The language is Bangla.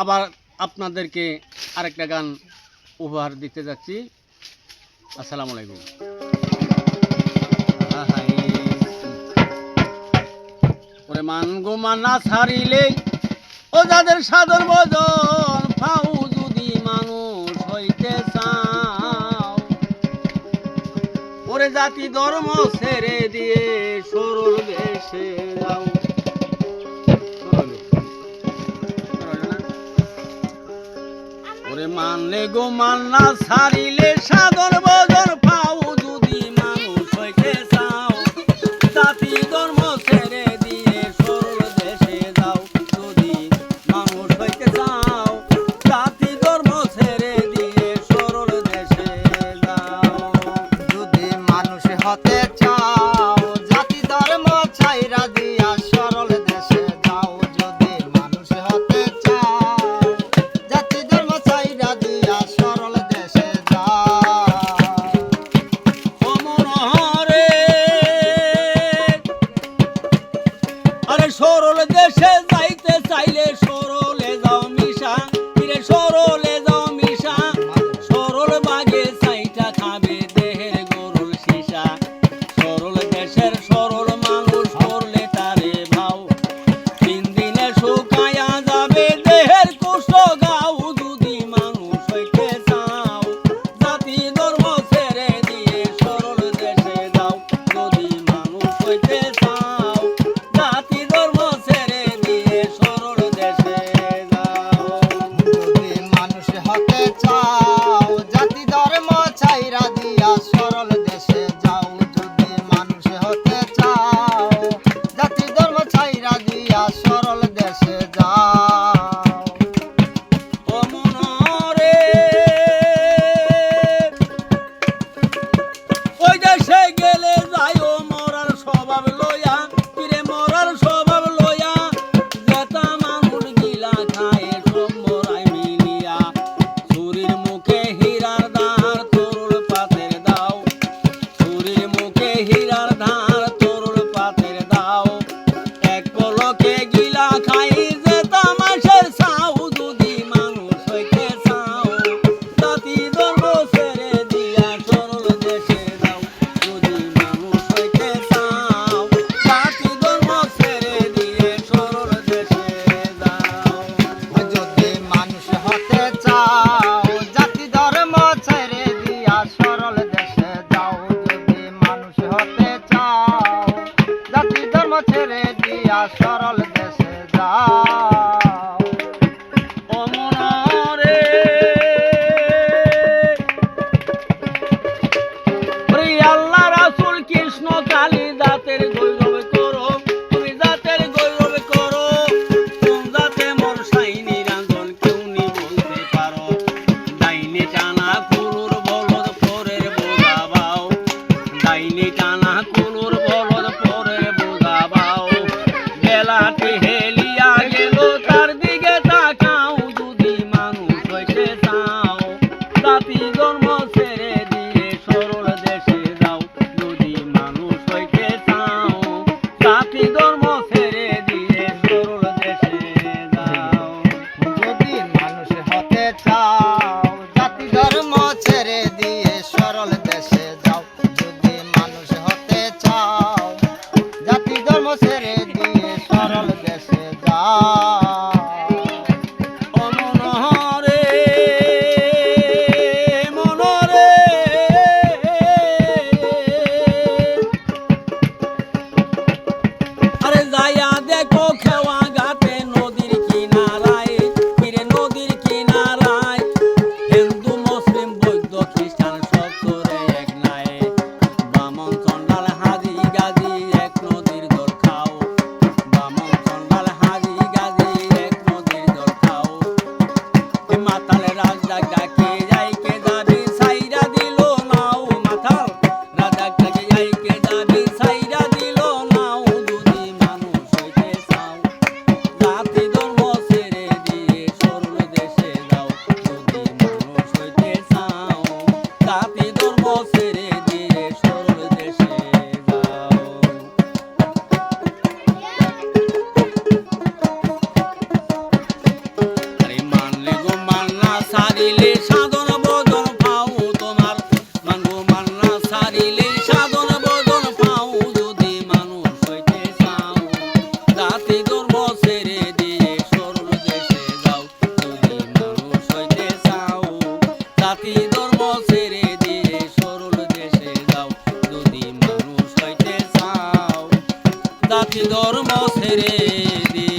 আবার আপনাদেরকে আরেকটা গান উপহার দিতে যাচ্ছি। আসসালামু আলাইকুম। ওরে মান গো মানা ছাড়িলে ও যাদের সাধন ভজন পাও, যদি মানুষ হইতে চাও, ওরে জাতি ধর্ম ছেড়ে দিয়ে সরল বেশে যাও। ওরে মানলে গো মান্না ছাড়িলে সাধন ভজন পাও, যদি মানুষ হইতে চাও, জাতি ধর্ম ছেড়ে দিয়ে সরল দেশে যাও। যদি মানুষ হইতে চাও, জাতি ধর্ম ছেড়ে দিয়ে সরল দেশে যাও। যদি মানুষ হতে চাও, জাতি ধর্ম ছাইরা দিয়া সরল দেশে যাও। যদি মানুষ হতে চাও, জাতি ধর্ম ছাইরা দিয়া সরল দেশে যাও। ও মনোহরে আরে সরল দেশে যাইতে চাইলে সরলে যাও মিশা, ফিরে সরলে যাও মিশা, সরল বাগে চাইটা খাবে দেহের গরল সীসা। সরল দেশের সরল মানুষ করলে তারে ভাও, তিন দিনে শুকায়া যাবে দেহের কুষ্ঠ গাও। যদি মানুষ হইতে চাও, জাতি ধর্ম ছেড়ে দিয়ে সরল দেশে যাও। যদি মানুষ হইতে চাও, জাতি ধর্ম ছেড়ে দিয়ে সরল দেশে সারিলে সাধন বদন পাও তোমার মানবো মান্না সারিলে সাধন বদন পাও যদি মানুষ হইতে চাও জাতি ধর্ম ছেড়ে দিয়ে সরল দেশে যাও যদি মানুষ হইতে চাও জাতি ধর্ম ছেড়ে দিয়ে সরল দেশে যাও যদি মানুষ হইতে চাও জাতি ধর্ম ছেড়ে দিয়ে